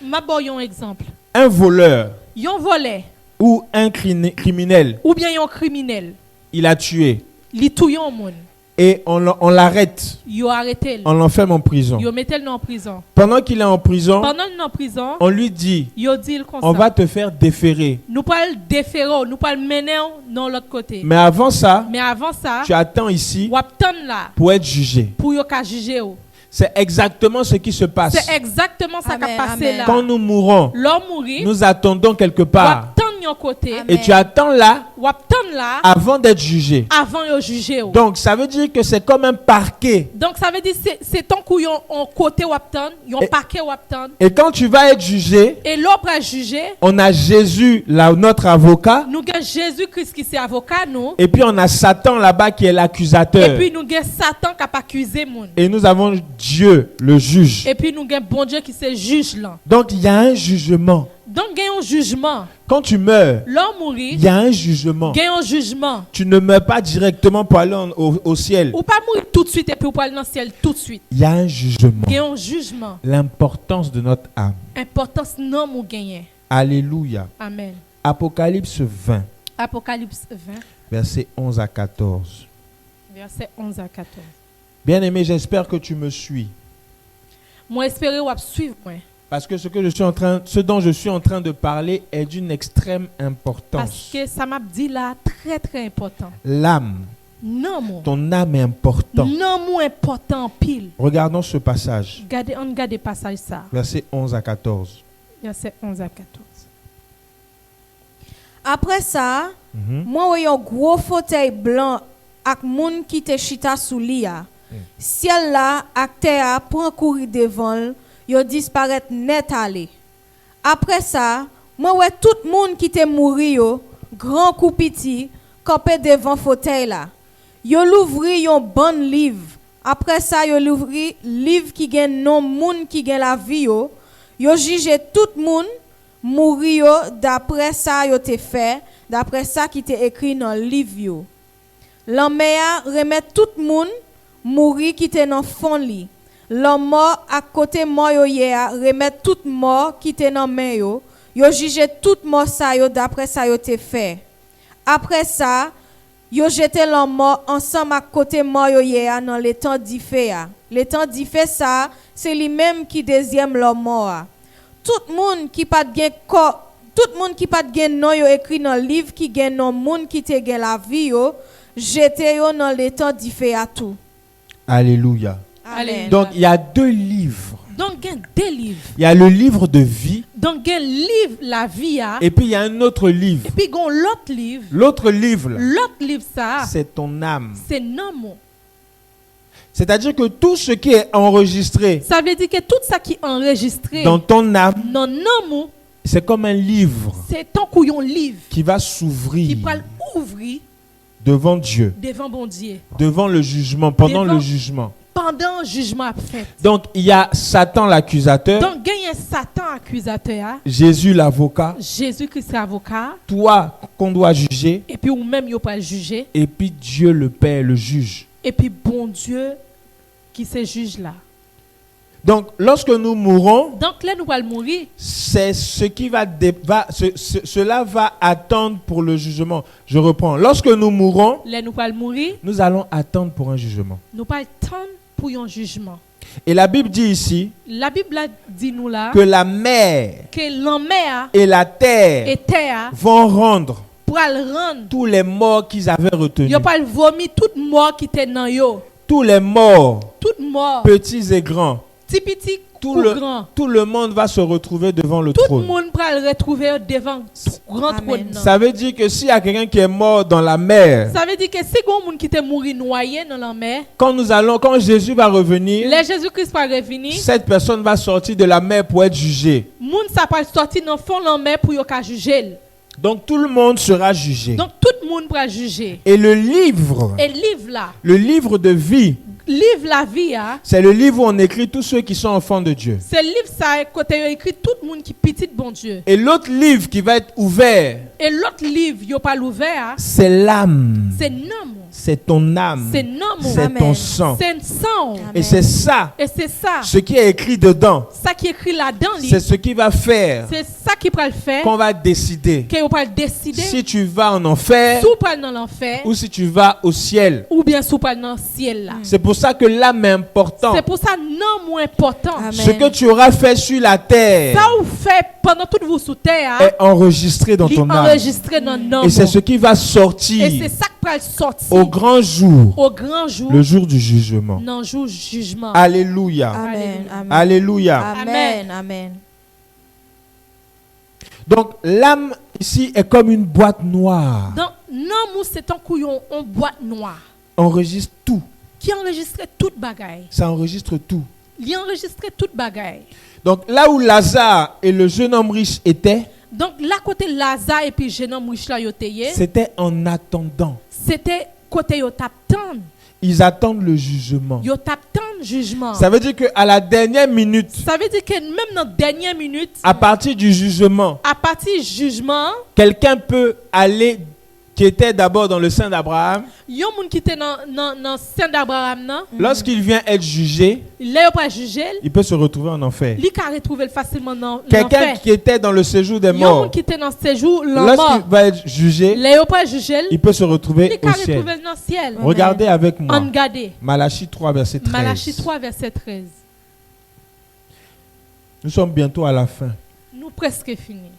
m'a bon yon exemple. Un voleur Yon volé ou un criminel, ou bien yon criminel, il a tué li tou yon moun. et on l'arrête, Yo arrêté, on l'enferme en prison. yo mettel en prison. Pendant qu'il est en prison, Pendant qu'il est en prison, on lui dit, yo dit comme on ça. va te faire déférer. Nous pas le déférer, nous pas le mener dans l'autre côté. Mais avant ça, Mais avant ça, tu attends ici wap tan là pour être jugé. pour yo ka juger ou. C'est exactement ce qui se passe. C'est exactement ça qui a Amen, passé amen. là. Quand nous mourons, L'homme mourit, nous attendons quelque part. wap tan yon côté, Amen. Et tu attends là wap tan là avant d'être jugé. avant yo juger ou. Donc, ça veut dire que c'est comme un parquet. Donc ça veut dire c'est ton coup yon en côté wap tan, yon Et- paquet wap tan. Et quand tu vas être jugé, Et l'autre a jugé, on a Jésus, là, notre avocat. nous avons Jésus-Christ qui c'est avocat nous. Et puis on a Satan là-bas qui est Et l'accusateur. puis nous avons Satan qui a accusé moun. Et nous avons Dieu, le juge. Et puis nous avons bon Dieu qui c'est juge là. Donc il y a un jugement. Donc il y a un jugement. Quand tu meurs, L'homme mourit, il y a un jugement. il y a un jugement. Tu ne meurs pas directement pour aller au ciel. Ou pas mourir tout de suite et puis ou pas aller dans le ciel tout de suite. Il y a un jugement. Il y a un jugement. L'importance de notre âme. Importance non ou gagner. Alléluia. Amen. Apocalypse 20, Apocalypse 20, versets 11 à 14. verset 11 à 14. Bien-aimé, j'espère que tu me suis. Moi espérer ou suivre moi. Parce que ce dont je suis en train de parler est d'une extrême Parce importance. que ça m'a dit là très très important. L'âme, Non mon. ton âme est importante. Non mon important pile. Regardons ce passage, Regardez, on regarde le passage ça. versets 11 à 14. Verset 11 à 14. Après ça, Mhm. moi ouais un gros fauteuil blanc ak moun qui te chita sous lia. Ciel là ak terre prend courir devant, yo disparaît net aller. Après ça, moi ouais tout moun qui te mouri yo, grand ou petit, campé devant fauteuil là. Yo l'ouvri yon bon livre. Après ça, yo l'ouvri livre qui gen nom moun qui gen la vie yo. Yo jugé tout moun mouri yo d'après ça yo te fait, d'après ça qui était écrit dans le livre yo. L'homme a remet tout moun mouri qui était dans fond li. L'homme mort à côté mort yo a remet tout mort qui était dans main yo. Yo jugé tout mort ça yo d'après ça yo te fait. Après ça, yo jeté l'homme mort ensemble à côté mort yo a dans les temps d'Ifé. Les temps d'Ifé ça, c'est lui-même qui deuxième l'homme mort. Tout monde qui pas de tout monde qui pas de gen non yo écrit dans le livre qui gen non monde qui te gen la vie yo jeté yo dans les temps d'Ifé à tout. Alléluia. Amen. Donc il y a 2 livres. Donc, il y a deux livres. Il y a le livre de vie. Donc, il y a le livre, la vie. Et puis il y a un autre livre. Et puis, il y a l'autre livre. L'autre livre, là, L'autre livre, ça, c'est ton âme. c'est non. C'est-à-dire que tout ce qui est enregistré Ça veut dire que tout ça qui est enregistré dans ton âme, non, non, c'est comme un livre c'est ton couillon livre qui va qui s'ouvrir va ouvrir devant Dieu, devant bon Dieu devant le jugement, pendant Devant- le jugement. pendant le jugement fait. Donc il y a Satan l'accusateur, Donc, il y a Satan accusateur, Jésus l'avocat, Jésus-Christ avocat, toi qu'on doit juger, et puis ou même il pas juger, et puis Dieu le Père le juge. et puis bon Dieu qui se juge là. Donc lorsque nous mourons, Donc là, nous allons mourir. c'est ce qui cela va attendre pour le jugement. Je reprends. Lorsque nous mourons, Là, nous allons mourir. nous allons attendre pour un jugement. Nous pas attendre pour un jugement. Et la Bible dit ici La Bible a dit nous là que la mer que l'enmer et la terre et terre vont rendre pour le rendre. tous les morts qu'ils avaient retenus. Yo pas vomi toute mort qui était dans yo. Tous les morts, Toute mort. petits et grands, Petit tout ou le, grand. tout le monde va se retrouver devant le Tout le trône. monde va le retrouver devant grand Amen. trône. nan. Ça veut dire que s'il y a quelqu'un qui est mort dans la mer, Ça veut dire que si un monde qui était mort noyé dans la mer, quand Jésus va revenir, le Jésus-Christ va revenir, cette personne va sortir de la mer pour être jugée. monde ça pas sortir dans fond de la mer pour yo ka juger. Donc tout le monde sera jugé. Donc tout le monde va juger. Et le livre, Et livre là, le livre de vie, livre la vie hein, c'est le livre où on écrit tous ceux qui sont enfants de Dieu. c'est livre ça côté yo écrit tout le monde qui petit bon Dieu. Et l'autre livre qui va être ouvert, Et l'autre livre yo pas l'ouvert, c'est l'âme. c'est non. C'est ton âme. C'est non. C'est Amen. ton sang. C'est un sang. Et c'est ça, Et c'est ça. ce qui est écrit dedans, Ça qui est écrit là-dedans, c'est ce qui va faire c'est ça qui va le faire. qu'on va décider Que vous va décider si tu vas en enfer si vous pas dans l'enfer ou si tu vas au ciel. ou bien si vous pas dans le ciel là. C'est pour ça que l'âme est importante. C'est pour ça non moins important. Amen. Ce que tu auras fait sur la terre Ça vous fait pendant toute vous sous terre, est enregistré dans ton âme. enregistré dans nos Et c'est ce qui va Et c'est sortir ça qui va sortir au grand jour, au grand jour, le jour du jugement. dans le jour du jugement. Alléluia. Amen. Amen. Alléluia. Amen. Amen. Donc l'âme ici est comme une boîte noire. Donc non, nous c'est un couillon en boîte noire Enregistre tout. qui enregistre toute bagaille. Ça enregistre tout. Il enregistre toute bagaille. Donc là où Lazare et le jeune homme riche étaient, Donc là côté Lazare et puis jeune homme riche là yo teye, c'était en attendant. c'était côté yo t'attend. Ils attendent le jugement. Yo t'attend jugement. Ça veut dire qu'à la dernière minute, Ça veut dire que même dans la dernière minute, à partir du jugement, à partir du jugement, quelqu'un peut aller, qui était d'abord dans le sein d'Abraham, yon moun qui était dans sein d'Abraham nan, lorsqu'il vient être jugé, là yo pas juger, il peut se retrouver en enfer. li ka retrouver facilement dans Quelqu'un l'enfer. qui était dans le séjour des Yon morts, moun qui était dans séjour lorsqu'il l'enfer, va être jugé, là yo pas juger, il peut se li retrouver ka au ciel. retrouver dans ciel. Regardez avec moi. On garde Malachie 3, verset 13. Malachie 3 verset 13. Nous sommes bientôt à la fin. Nous presque fini.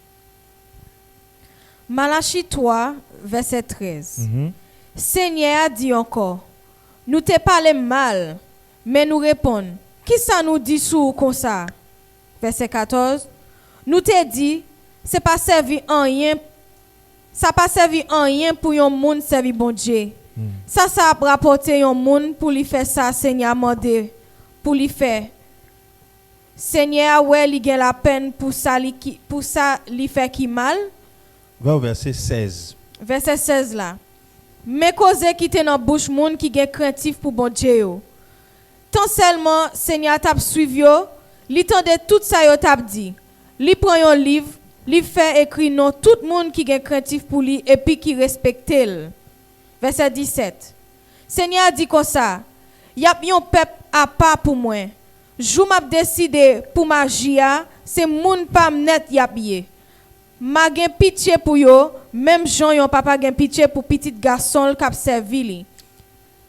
Malachie 3, verset 13. Mhm. Seigneur a dit encore, nous te parlé mal, mais nous répondons, qui ça nous dit sous comme ça? Verset 14, nous te dit, c'est pas servi en rien, ça pas servi en rien pour un monde servi bon Dieu. Ça a rapporté un monde pour lui faire ça, Seigneur mandé, pour lui faire. Seigneur, ouais, il a la peine pour ça, lui faire qui mal. Va au verset 16. Verset 16 là. Mais cause qui te dans bouche monde qui est craintif pour bon Dieu. Tant seulement Seigneur t'a suivi yo, Li tande tout ça yo tap dit. Li prend un livre, li fait écrit non tout monde qui est craintif pour lui et puis qui respecte l. Verset 17. Seigneur dit comme ça, y a yon peuple à part pour moi. Jou m'a décidé pour magia, c'est moun pa net y a pied. Ma gen pitié pour yo, même Jean yon papa gen pitié pour petit garçon k'ap servi li.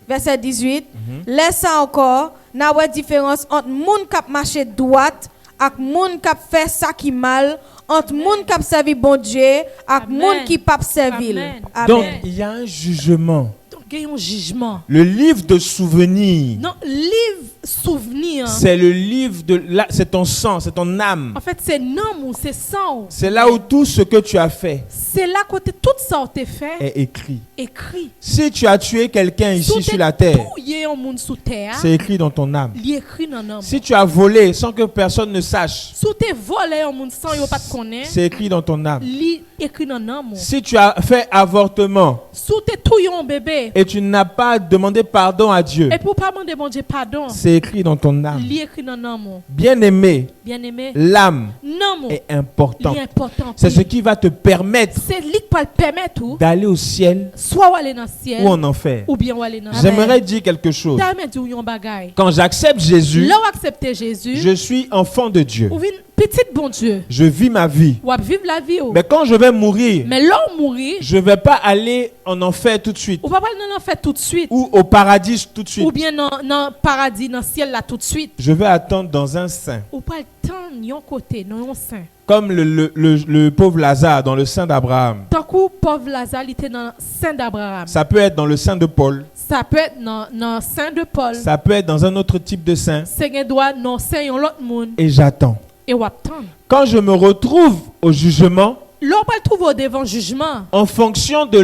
Verset 18. Laisse ça encore, n'a wè différence entre moun k'ap marcher droite ak moun k'ap fait ça qui mal, entre moun k'ap servi bon Dieu ak moun qui pap servi. Amen. Donc, il y a un jugement. Donc, il y a un jugement. Le livre de souvenirs, Non, livre souvenir. c'est le livre de... Là, c'est ton sang, c'est ton âme. En fait, c'est nom ou c'est sang. C'est là où tout ce que tu as fait C'est là côté tout ça a été fait, est écrit. écrit. Si tu as tué quelqu'un ici Sous sur la terre, Tout y est un monde sous terre. c'est écrit dans ton âme. Il est écrit dans nom. Si tu as volé sans que personne ne sache, Sous tes volé un monde sans yo pas te connaître. c'est écrit dans ton âme. Li écrit dans nom. Si tu as fait avortement Sous tes touillé un bébé. et tu n'as pas demandé pardon à Dieu, Et pour pas demander bon Dieu pardon. c'est écrit dans ton âme. Li écrit dans nom. Bien-aimé, Bien-aimé. l'âme Non. est important. Il est important. C'est ce qui va te permettre C'est lui qui peut le permettre ou d'aller au ciel soit ou aller dans le ciel ou en enfer. ou bien ou aller dans le J'aimerais dire quelque chose. T'as dit ou yon bagay. Quand j'accepte Jésus, Là où accepter Jésus, je suis enfant de Dieu. ou vin petit bon Dieu. Je vis ma vie. Ou ap vivre la vie ou. Mais quand je vais mourir, Mais là où mourir, je ne vais pas aller en enfer tout de suite ou pas non fait tout de suite ou au paradis tout de suite. ou bien dans paradis dans ciel là tout de suite. Je vais attendre dans un sein. Ou pas le temps yon côté dans yon sein. Comme le pauvre Lazare dans le sein d'Abraham. Tant que pauvre Lazare il était dans le sein d'Abraham. Ça peut être dans le sein de Paul. Ça peut être dans le sein de Paul. Ça peut être dans un autre type de sein. C'est gen doit dans sein yon l'autre monde Et j'attends. et ou attend. Quand je me retrouve au jugement, Là on pas le trouver devant jugement. en fonction de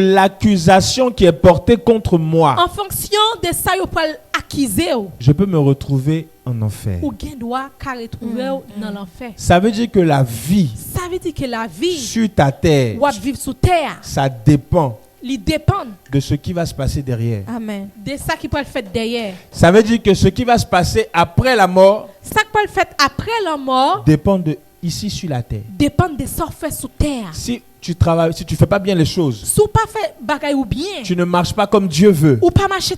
l'accusation qui est portée contre moi, En fonction de ça yo pas accuser ou. je peux me retrouver en enfer. Ou gen doit carré trouver dans l'enfer. Ça veut dire que la vie Ça veut dire que la vie sur ta terre, ou vivre sous terre, ça dépend il dépend de ce qui va se passer derrière. Amen. de ça qui peut le faire derrière. Ça veut dire que ce qui va se passer après la mort Ça qui peut le faire après la mort dépend de ici sur la terre. dépend de ça fait sous terre. Si tu travailles, si tu fais pas bien les choses, Si ou pas fait bagay ou bien, tu ne marches pas comme Dieu veut, ou pas marcher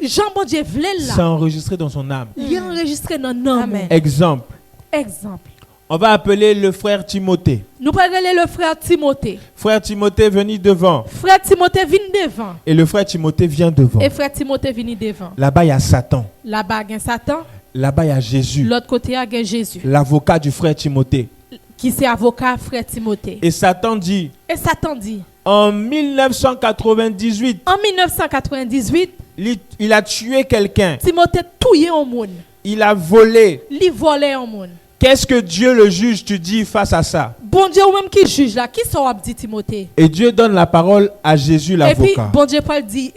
Jean bon Dieu vle c'est là. enregistré dans son âme. Il est enregistré dans nom. Amen. Exemple, Exemple. on va appeler le frère Timothée. Nous parlons le frère Timothée. Frère Timothée, venez devant. Frère Timothée vient devant. Et le frère Timothée vient devant. Et frère Timothée vient devant. Là-bas, il y a Satan. Là-bas, il y a Satan. Là-bas, il y a Jésus, L'autre côté, il y a Jésus. l'avocat du frère Timothée. Qui c'est avocat frère Timothée. Et Satan dit, Et Satan dit, en 1998, en 1998, il a tué quelqu'un. Timothée touillé au monde. Il a volé. Il volait au monde. Qu'est-ce que Dieu le juge, tu dis, face à ça? Bon Dieu ou même qui juge là, qui sont dit Timothée? Et Dieu donne la parole à Jésus, Et puis, l'avocat. bon Dieu pas dit,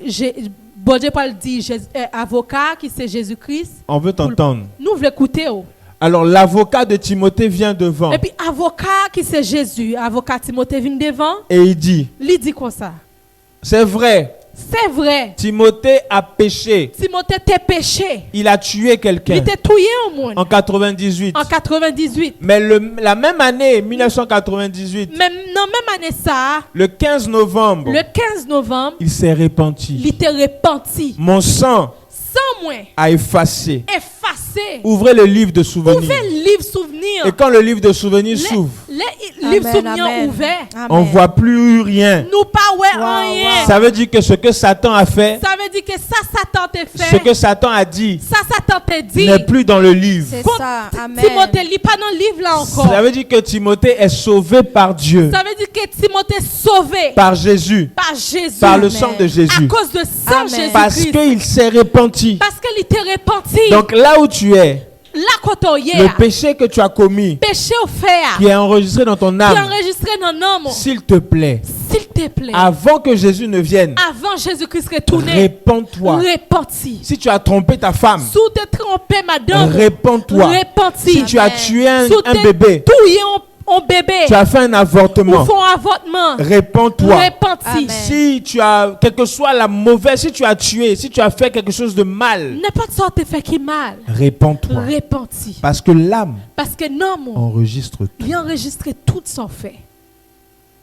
bon Dieu pas dit avocat qui c'est Jésus-Christ. On veut t'entendre. Nous voulons écouter. Oh. Alors, l'avocat de Timothée vient devant. Et puis, avocat qui c'est Jésus, avocat Timothée vient devant, Et il dit, il dit comme ça. c'est vrai, C'est vrai. Timothée a péché. Timothée t'a péché. Il a tué quelqu'un Il t'a touillé au monde. en 98. En 98. Mais la même année, 1998, Même, non, même année ça, le 15 novembre, le 15 novembre, il s'est repenti. il t'a repenti. Mon sang Sans moins, a effacé. effacé. Ouvrez le livre de souvenirs. Ouvrez le livre souvenir. Et quand le livre de souvenirs s'ouvre, Le livre Amen, souvenir amen. ouvert. Amen. on ne voit plus rien. Nous pas ouais Wow, rien. wow. Ça veut dire que ce que Satan a fait, Ça veut dire que ça Satan t'a ce fait. que Satan a dit, Ça Satan t'a dit. n'est plus dans le livre. C'est Quand ça. Amen. Timothée lit pas dans le livre là encore. Ça veut dire que Timothée est sauvé par Dieu, Ça veut dire que Timothée est sauvé par Jésus, par Jésus. par le Amen. sang de À Jésus. cause de sang Amen. Jésus-Christ. Parce qu'il s'est repenti. Parce qu'il était repenti. Donc là où tu es, là quand on y est, le péché que tu as commis, péché au fer, qui est enregistré dans ton qui est âme, enregistré dans l'homme, s'il te plaît, s'il te plaît, avant que Jésus ne vienne, avant Jésus-Christ retourne, répands-toi. repenti. Si tu as trompé ta femme, Si tu t'es trompé, madame, répands-toi. repenti. Si tu as Amen. tué un Si un t'es bébé, touillé un bébé Tu as fait un ou avortement. font un avortement, Réponds-toi. repenti. Amen. Si tu as, quelle que soit la mauvaise, si tu as tué, si tu as fait quelque chose de mal, N'importe ça te fait qui mal, réponds-toi. repenti. Parce que l'âme Parce que non, enregistre tout. il enregistre tout son fait.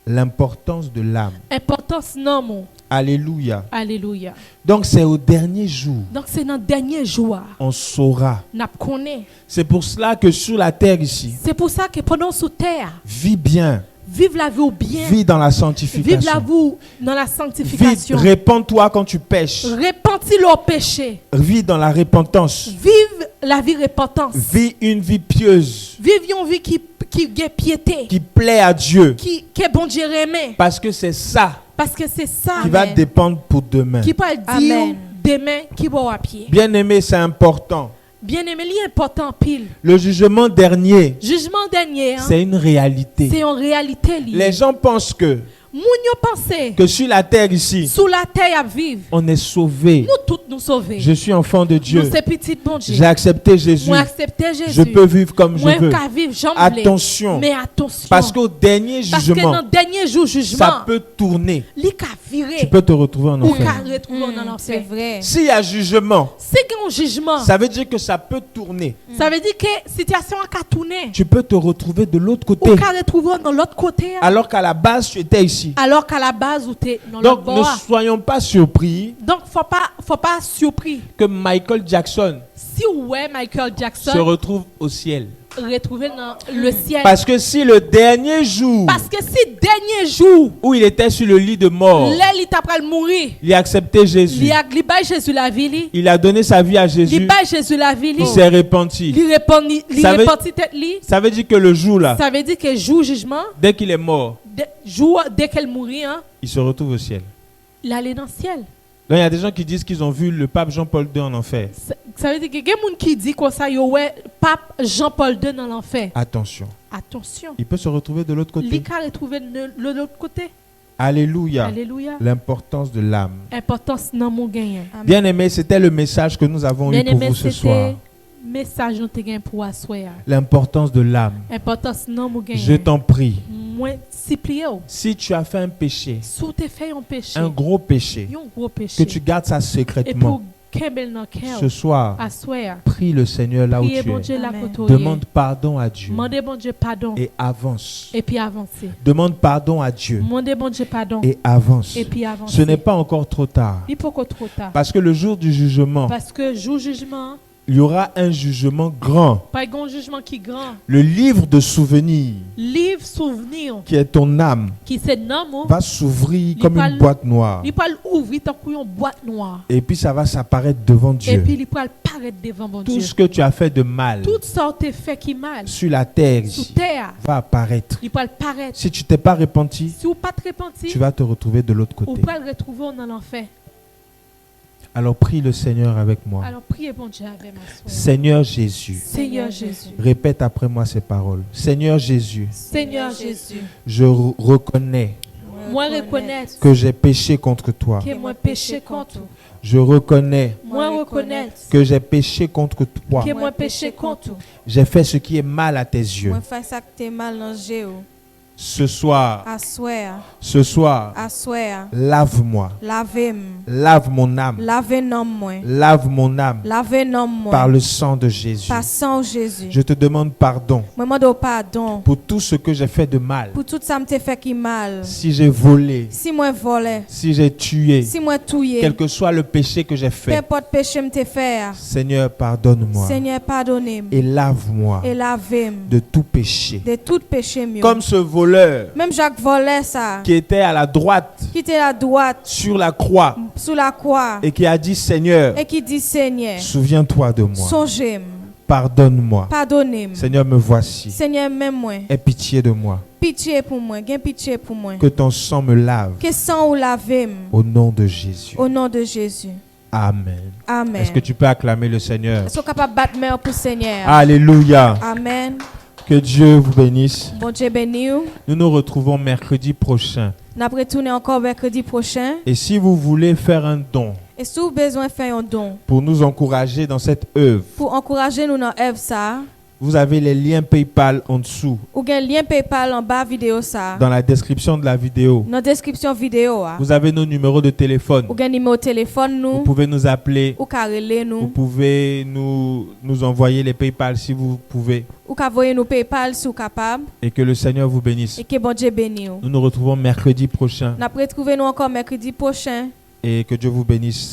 L'importance de l'âme. Importance non. Alléluia. Alléluia. Donc c'est au dernier jour, Donc c'est dans le dernier jour, on saura. n'a connaît. C'est pour cela que sur la terre ici, C'est pour ça que pendant sous terre, vis bien, vive la vie au bien, vis dans la vive la sanctification. vie dans la Vis, sanctification. répands-toi quand tu pêches. Repentis leur péché. Vis dans la repentance. Vive la vie repentance. Vis une vie pieuse Vive une vie qui est piété, qui plaît à Dieu. qui est bon Dieu aimé. Parce que c'est ça Parce que c'est ça qui va Amen. dépendre pour demain. qui peut dire Amen. demain qui va à pied. Bien aimé, c'est important. Bien aimé, il est important pile. Le jugement dernier, Jugement dernier, hein, c'est une réalité. c'est en réalité lié. Les gens pensent Moun yo pense que sur la terre ici, sous la terre à vivre. on est sauvé. Nous toutes nous sauver. Je suis enfant de Nous Dieu. c'est petit bon Dieu. J'ai accepté Jésus. Moi accepter Jésus. Je peux vivre comme je Moi veux. qu'à vivre j'en voulais. Attention. Mais attention. Parce qu'au dernier Parce que dans jugement, le dernier jour jugement, ça peut tourner. li ka virer. Tu peux te retrouver en Ou enfer. ka retrouver dans C'est l'enfer. vrai. S'il y a jugement, C'est qu'un jugement. ça veut dire que ça peut tourner. Ça veut dire que situation a qu'à tourner. Tu peux te retrouver de l'autre côté. Ou qu'à retrouver dans l'autre côté. Alors qu'à la base, tu étais ici. Alors qu'à la base où t'es dans Donc l'autre ne bord. soyons pas surpris Donc faut pas surpris. que Michael Jackson Si ouais Michael Jackson se retrouve au ciel. retrouver dans le ciel. Parce que si le dernier jour Parce que si dernier jour, où il était sur le lit de mort, là il t'a pral mourir. il a accepté Jésus, Il a libéré Jésus la vie li. il a donné sa vie à Jésus, Libéré Jésus la vie li. il s'est repenti. Il Ça veut- répandit tête li. Ça veut dire que le jour là, Ça veut dire que jour jugement, dès qu'il est mort, jour dès qu'elle mourit, hein, il se retrouve au ciel. il allait dans le ciel. Donc il y a des gens qui disent qu'ils ont vu le pape Jean-Paul II en enfer. Ça veut dire que il y a des gens qui disent comme ça, yo ouais, pape Jean-Paul II dans l'enfer. Attention, Attention. il peut se retrouver de l'autre côté. Il a retrouvé de l'autre côté. Alléluia. Alléluia. L'importance de l'âme. Importance dans mon gain. Amen. Bien aimé, c'était le message que nous avons eu Bien pour aimé, vous ce soir. c'était message nous te gain pour asseoir. L'importance de l'âme. Importance dans mon gain. Je t'en prie, Moi supplier si tu as fait un péché, sous tes fait un péché. un gros péché, Un gros péché. que tu gardes ça et secrètement, pour kembel dans cœur ce soir, asseoir. prie le Seigneur là où Priez tu bon es. Dieu la Amen. côtoyer. Demande pardon à Dieu Demandez bon Dieu pardon et avance. et puis avancer. Demande pardon à Dieu Demandez bon Dieu pardon et avance. et puis avancer. Ce n'est pas encore trop tard. Il faut qu'on trop tard. Parce que le jour du jugement, Parce que jour jugement, il y aura un jugement grand. pas un jugement qui grand. Le livre de souvenirs, Livre souvenir qui est ton âme, qui c'est nom, va s'ouvrir comme parle- une boîte noire. il peut ouvrir tant une boîte noire. Et puis ça va s'apparaître devant Et Dieu. puis il peut paraître devant bon Tout Dieu. ce que tu as fait de mal Toutes sortes de faits qui mal sur la terre sous ici terre, va apparaître. il peut paraître. Si tu t'es pas repenti, Si vous pas te repenti, tu vas te retrouver de l'autre vous côté. pouvez le retrouver dans l'enfer. Alors prie le Seigneur avec moi. Alors priez bon Dieu avec ma soeur. Seigneur Jésus, Seigneur Jésus. répète après moi ces paroles. Seigneur Jésus, Seigneur Jésus. je reconnais Moi reconnaître que j'ai péché contre toi. que moi péché contre. Je reconnais Moi reconnaître que j'ai péché contre toi. que moi péché contre. J'ai fait ce qui est mal à tes yeux. Moi fais ça que t'es mal dans Jéhu. Ce soir, À soir. lave-moi. Lave-moi. Lave mon âme. Lave nom moi. Lave mon âme Lave nom moi. par le sang de Jésus. Par sang Jésus. Je te demande pardon Moi demande pardon pour tout ce que j'ai fait de mal. pour tout ça me fait qui mal. Si j'ai volé, Si moi volé, si j'ai tué, si moi touillé, quel que soit le péché que j'ai peu fait, importe péché me te faire. Seigneur, pardonne-moi Seigneur pardonnez-moi et lave-moi et lavez-moi de tout péché. de tout péché mieux. Comme ce voleur Même Jacques volait ça. qui était à la droite Qui était à droite sur la croix sous la croix et qui a dit, Seigneur, et qui dit Seigneur, souviens-toi de moi, songez-moi, pardonne-moi. pardonnez-moi. Seigneur, me voici. Seigneur même moi. Aie pitié de moi. Pitié pour moi, gain pitié pour moi. Que ton sang me lave Que sang ou lavez-moi au nom de Jésus. au nom de Jésus. Amen. Amen. Est-ce que tu peux acclamer le Seigneur? Est-ce qu'on est capable de battre main pour Seigneur? Alléluia. Amen. Que Dieu vous bénisse. Bon Dieu béni. Nous nous retrouvons mercredi prochain. Nous allons retourner encore mercredi prochain. Et si vous voulez faire un don Et si vous avez besoin de faire un don pour nous encourager dans cette œuvre, pour encourager nous dans l'œuvre ça, Vous avez les liens PayPal en dessous, ou gen lien PayPal en bas vidéo ça. dans la description de la vidéo. Dans description vidéo a. Vous avez nos numéros de téléphone. Ou gen numéro téléphone Vous nous, pouvez nous appeler. ou ka rele Vous nous, pouvez nous envoyer les PayPal si vous pouvez. ou ka voyer nous PayPal si ou capable Et que le Seigneur vous bénisse. et que bon Dieu bénisse. Nous nous retrouvons mercredi prochain. N'a retrouver nous encore mercredi prochain. Et que Dieu vous bénisse.